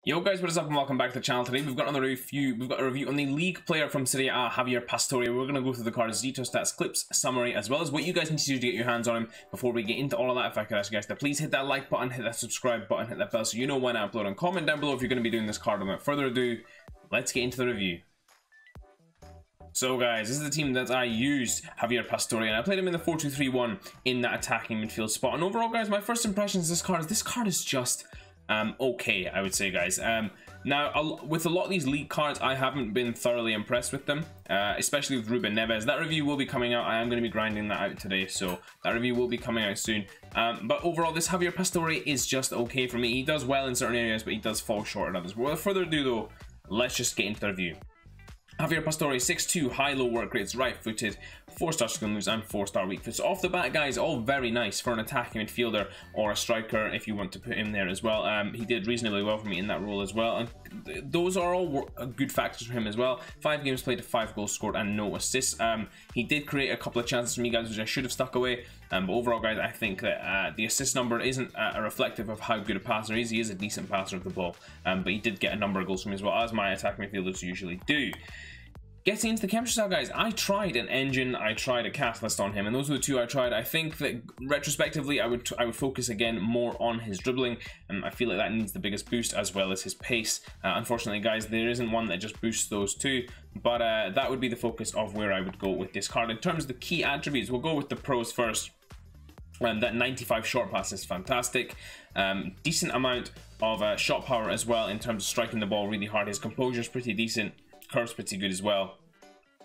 Yo guys, what is up and welcome back to the channel. Today we've got another review. We've got a review on the league player from Serie A, Javier Pastore. We're going to go through the card's details, stats, clips, summary, as well as what you guys need to do to get your hands on him. Before we get into all of that, if I could ask you guys to please hit that like button, hit that subscribe button, hit that bell so you know when I upload, and comment down below if you're going to be doing this card. Without further ado, let's get into the review. So guys, this is the team that I used, Javier Pastore, and I played him in the 4-2-3-1 in that attacking midfield spot. And overall guys, my first impressions of this card is just okay, I would say guys. Now, with a lot of these league cards, I haven't been thoroughly impressed with them, especially with Ruben Neves. That review will be coming out. I am going to be grinding that out today, so that review will be coming out soon. But overall, this Javier Pastore is just okay for me. He does well in certain areas, but he does fall short in others. But without further ado, though, let's just get into the review. Javier Pastore, 6'2", high-low work rates, right-footed, 4-star skill moves, and 4-star weak foot. So off the bat, guys, all very nice for an attacking midfielder or a striker if you want to put him there as well. He did reasonably well for me in that role as well, and those are all good factors for him as well. 5 games played, 5 goals scored, and no assists. He did create a couple of chances for me, guys, which I should have stuck away. But overall, guys, I think that the assist number isn't a reflective of how good a passer he is. He is a decent passer of the ball, but he did get a number of goals from me as well, as my attacking midfielders usually do. Getting into the chemistry style, guys, I tried an engine, I tried a catalyst on him, and those were the two I tried. I think that retrospectively, I would focus again more on his dribbling, and I feel like that needs the biggest boost as well as his pace. Unfortunately, guys, there isn't one that just boosts those two, but that would be the focus of where I would go with this card. In terms of the key attributes, we'll go with the pros first. That 95 short pass is fantastic. Decent amount of shot power as well in terms of striking the ball really hard. His composure is pretty decent. Curve's pretty good as well.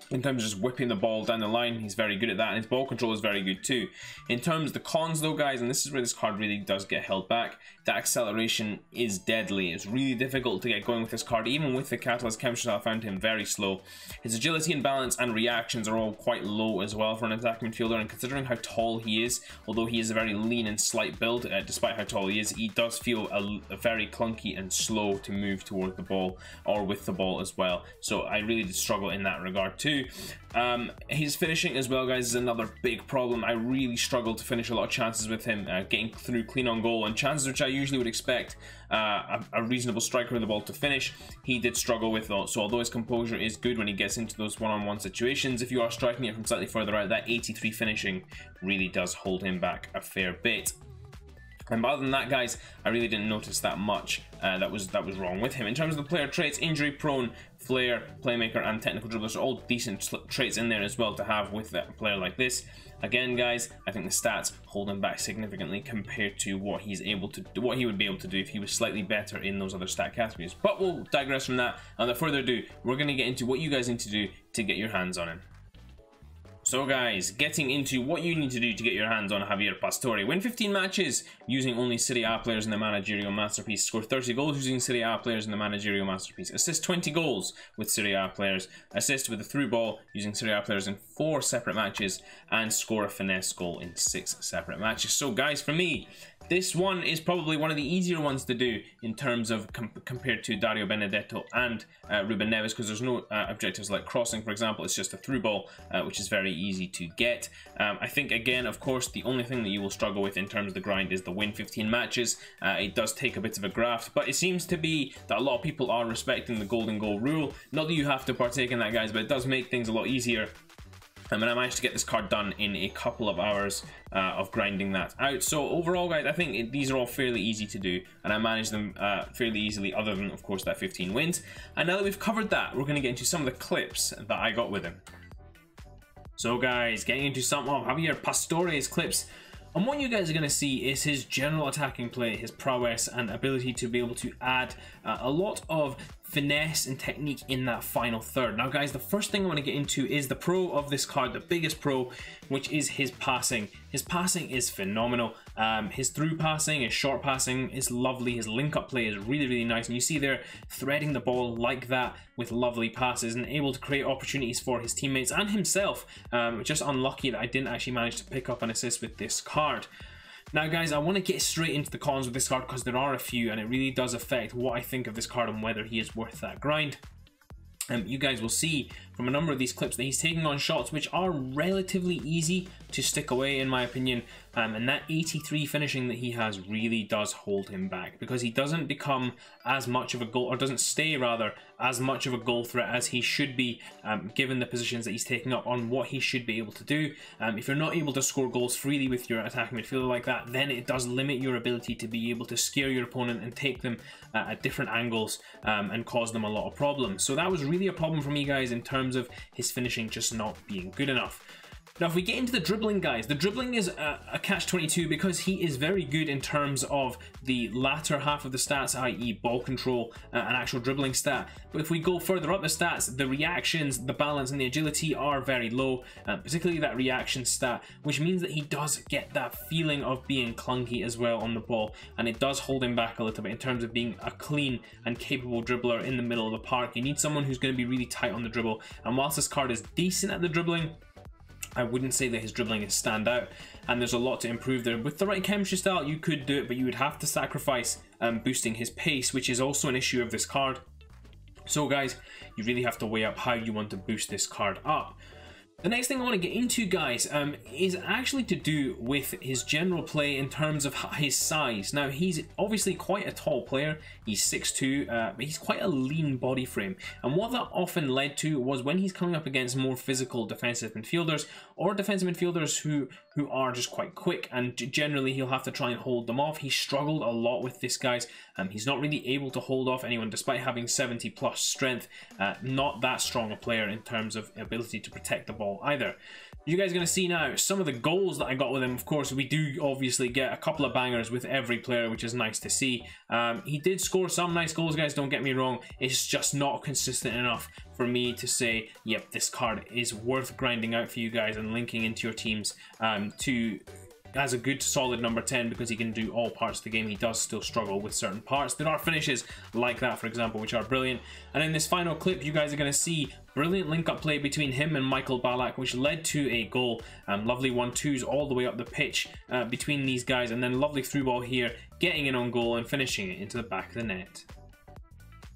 In terms of just whipping the ball down the line, he's very good at that, and his ball control is very good too. In terms of the cons though, guys, and this is where this card really does get held back, that acceleration is deadly. It's really difficult to get going with this card. Even with the catalyst chemistry, I found him very slow. His agility and balance and reactions are all quite low as well for an attacking midfielder, and considering how tall he is, although he is a very lean and slight build, despite how tall he is, he does feel a very clunky and slow to move toward the ball or with the ball as well. So I really did struggle in that regard too. His finishing as well, guys, is another big problem. I really struggled to finish a lot of chances with him, getting through clean on goal, and chances which I usually would expect a reasonable striker of the ball to finish, he did struggle with those. So although his composure is good when he gets into those one-on-one situations, if you are striking it from slightly further out, that 83 finishing really does hold him back a fair bit. And other than that, guys, I really didn't notice that much that was wrong with him. In terms of the player traits, injury prone, flair, playmaker, and technical dribblers are all decent traits in there as well to have with a player like this. Again, guys, I think the stats hold him back significantly compared to what he's able to do, what he would be able to do if he was slightly better in those other stat categories. But we'll digress from that. And without further ado, we're going to get into what you guys need to do to get your hands on him. So guys, getting into what you need to do to get your hands on Javier Pastore. Win 15 matches using only Serie A players in the Managerial Masterpiece. Score 30 goals using Serie A players in the Managerial Masterpiece. Assist 20 goals with Serie A players. Assist with a through ball using Serie A players in 4 separate matches. And score a finesse goal in 6 separate matches. So guys, for me, this one is probably one of the easier ones to do in terms of compared to Dario Benedetto and Ruben Neves, because there's no objectives like crossing, for example. It's just a through ball, which is very easy to get. I think, again, of course, the only thing that you will struggle with in terms of the grind is the win 15 matches. It does take a bit of a graft, but it seems to be that a lot of people are respecting the golden goal rule. Not that you have to partake in that, guys, but it does make things a lot easier. And I managed to get this card done in a couple of hours of grinding that out. So overall, guys, I think these are all fairly easy to do, and I managed them fairly easily, other than, of course, that 15 wins. And now that we've covered that, we're going to get into some of the clips that I got with him. So guys, getting into some of Javier Pastore's clips. And what you guys are going to see is his general attacking play, his prowess and ability to be able to add a lot of finesse and technique in that final third. Now guys, the first thing I want to get into is the pro of this card, the biggest pro, which is his passing. His passing is phenomenal. His through passing, his short passing is lovely. His link up play is really, really nice. And you see there threading the ball like that with lovely passes and able to create opportunities for his teammates and himself. Just unlucky that I didn't actually manage to pick up an assist with this card. Now guys, I want to get straight into the cons with this card because there are a few, and it really does affect what I think of this card and whether he is worth that grind. You guys will see from a number of these clips that he's taking on shots which are relatively easy to stick away, in my opinion. and that 83 finishing that he has really does hold him back, because he doesn't become as much of a goal, or doesn't stay rather, as much of a goal threat as he should be, given the positions that he's taking up on what he should be able to do. If you're not able to score goals freely with your attacking midfielder like that, then it does limit your ability to be able to scare your opponent and take them at different angles, and cause them a lot of problems. So that was really a problem for me, guys, in terms of his finishing just not being good enough. Now, if we get into the dribbling, guys, the dribbling is a catch-22, because he is very good in terms of the latter half of the stats, i.e. ball control and actual dribbling stat. But if we go further up the stats, the reactions, the balance and the agility are very low, particularly that reaction stat, which means that he does get that feeling of being clunky as well on the ball, and it does hold him back a little bit in terms of being a clean and capable dribbler in the middle of the park. You need someone who's going to be really tight on the dribble, and whilst this card is decent at the dribbling, I wouldn't say that his dribbling is stand out, and there's a lot to improve there. With the right chemistry style, you could do it, but you would have to sacrifice boosting his pace, which is also an issue of this card. So guys, you really have to weigh up how you want to boost this card up. The next thing I want to get into, guys, is actually to do with his general play in terms of his size. Now, he's obviously quite a tall player. He's 6'2", but he's quite a lean body frame. And what that often led to was when he's coming up against more physical defensive midfielders, or defensive midfielders who are just quite quick, and generally he'll have to try and hold them off. He struggled a lot with this, guys. He's not really able to hold off anyone despite having 70+ strength. Not that strong a player in terms of ability to protect the ball either. You guys are going to see now some of the goals that I got with him. Of course, we do obviously get a couple of bangers with every player, which is nice to see. He did score some nice goals, guys, don't get me wrong. It's just not consistent enough for me to say, yep, this card is worth grinding out for you guys and linking into your teams as a good solid number 10, because he can do all parts of the game. He does still struggle with certain parts. There are finishes like that, for example, which are brilliant. And in this final clip, you guys are going to see brilliant link-up play between him and Michael Ballack, which led to a goal. Lovely 1-2s all the way up the pitch between these guys, and then lovely through ball here, getting in on goal and finishing it into the back of the net.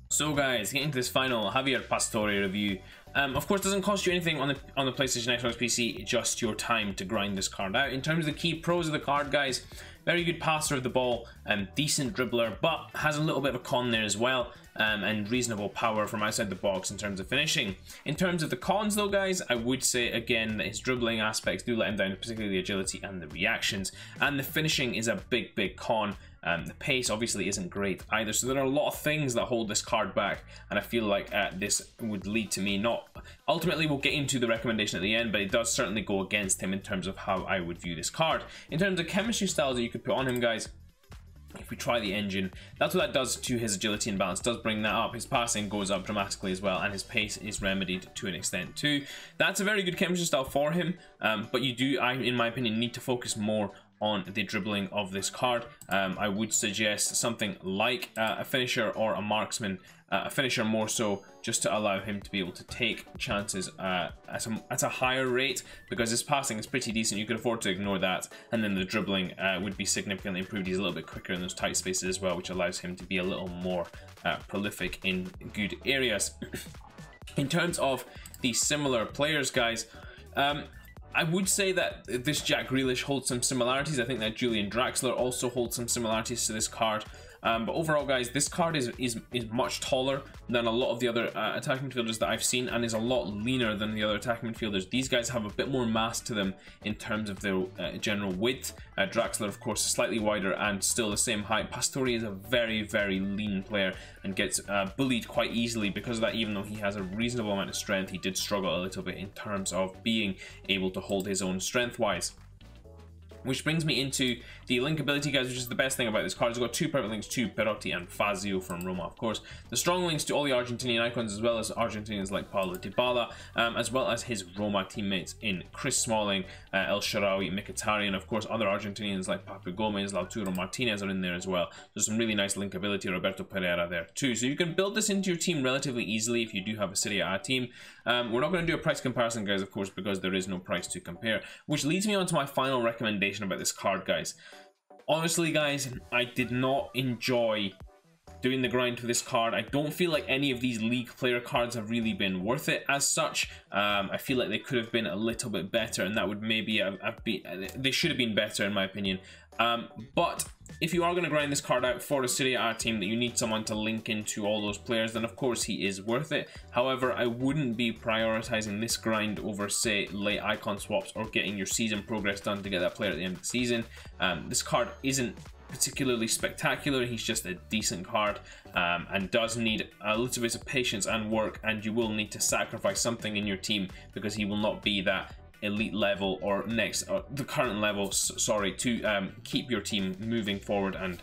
So guys, getting to this final Javier Pastore review. Of course, doesn't cost you anything on the PlayStation, Xbox, PC, just your time to grind this card out. In terms of the key pros of the card, guys, very good passer of the ball, decent dribbler, but has a little bit of a con there as well, and reasonable power from outside the box in terms of finishing. In terms of the cons though, guys, I would say again that his dribbling aspects do let him down, particularly the agility and the reactions, and the finishing is a big con. The pace obviously isn't great either, so there are a lot of things that hold this card back, and I feel like this would lead to me not... Ultimately, we'll get into the recommendation at the end, but it does certainly go against him in terms of how I would view this card. In terms of chemistry styles that you could put on him, guys, if we try the engine, that's what that does to his agility and balance. It does bring that up. His passing goes up dramatically as well, and his pace is remedied to an extent too. That's a very good chemistry style for him, but you do, in my opinion, need to focus more on the dribbling of this card. I would suggest something like a finisher or a marksman, a finisher more so, just to allow him to be able to take chances at a higher rate, because his passing is pretty decent. You can afford to ignore that, and then the dribbling would be significantly improved. He's a little bit quicker in those tight spaces as well, which allows him to be a little more prolific in good areas. In terms of the similar players, guys, I would say that this Jack Grealish holds some similarities. I think that Julian Draxler also holds some similarities to this card. But overall, guys, this card is much taller than a lot of the other attacking midfielders that I've seen, and is a lot leaner than the other attacking midfielders. These guys have a bit more mass to them in terms of their general width. Draxler, of course, is slightly wider and still the same height. Pastore is a very lean player and gets bullied quite easily because of that. Even though he has a reasonable amount of strength, he did struggle a little bit in terms of being able to hold his own strength-wise. Which brings me into the linkability, guys, which is the best thing about this card. It's got two perfect links to Perotti and Fazio from Roma, of course. The strong links to all the Argentinian icons, as well as Argentinians like Paulo Dybala, as well as his Roma teammates in Chris Smalling, El Shaarawy, Mkhitaryan, of course, other Argentinians like Papu Gomez, Lautaro Martinez are in there as well. There's some really nice linkability, Roberto Pereira there too. So you can build this into your team relatively easily if you do have a Serie A team. We're not going to do a price comparison, guys, of course, because there is no price to compare, which leads me on to my final recommendation about this card, guys. Honestly, guys, I did not enjoy doing the grind for this card. I don't feel like any of these league player cards have really been worth it as such. I feel like they could have been a little bit better, and that would maybe have been, they should have been better in my opinion. But if you are going to grind this card out for a Serie A team that you need someone to link into all those players, then of course he is worth it. However, I wouldn't be prioritizing this grind over, say, late icon swaps or getting your season progress done to get that player at the end of the season. This card isn't particularly spectacular. He's just a decent card, and does need a little bit of patience and work, and you will need to sacrifice something in your team because he will not be that elite level or the current level, sorry, to keep your team moving forward and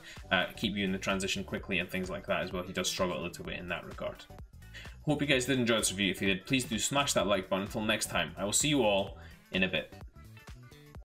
keep you in the transition quickly and things like that as well. He does struggle a little bit in that regard. Hope you guys did enjoy this review. If you did, please do smash that like button. Until next time, I will see you all in a bit.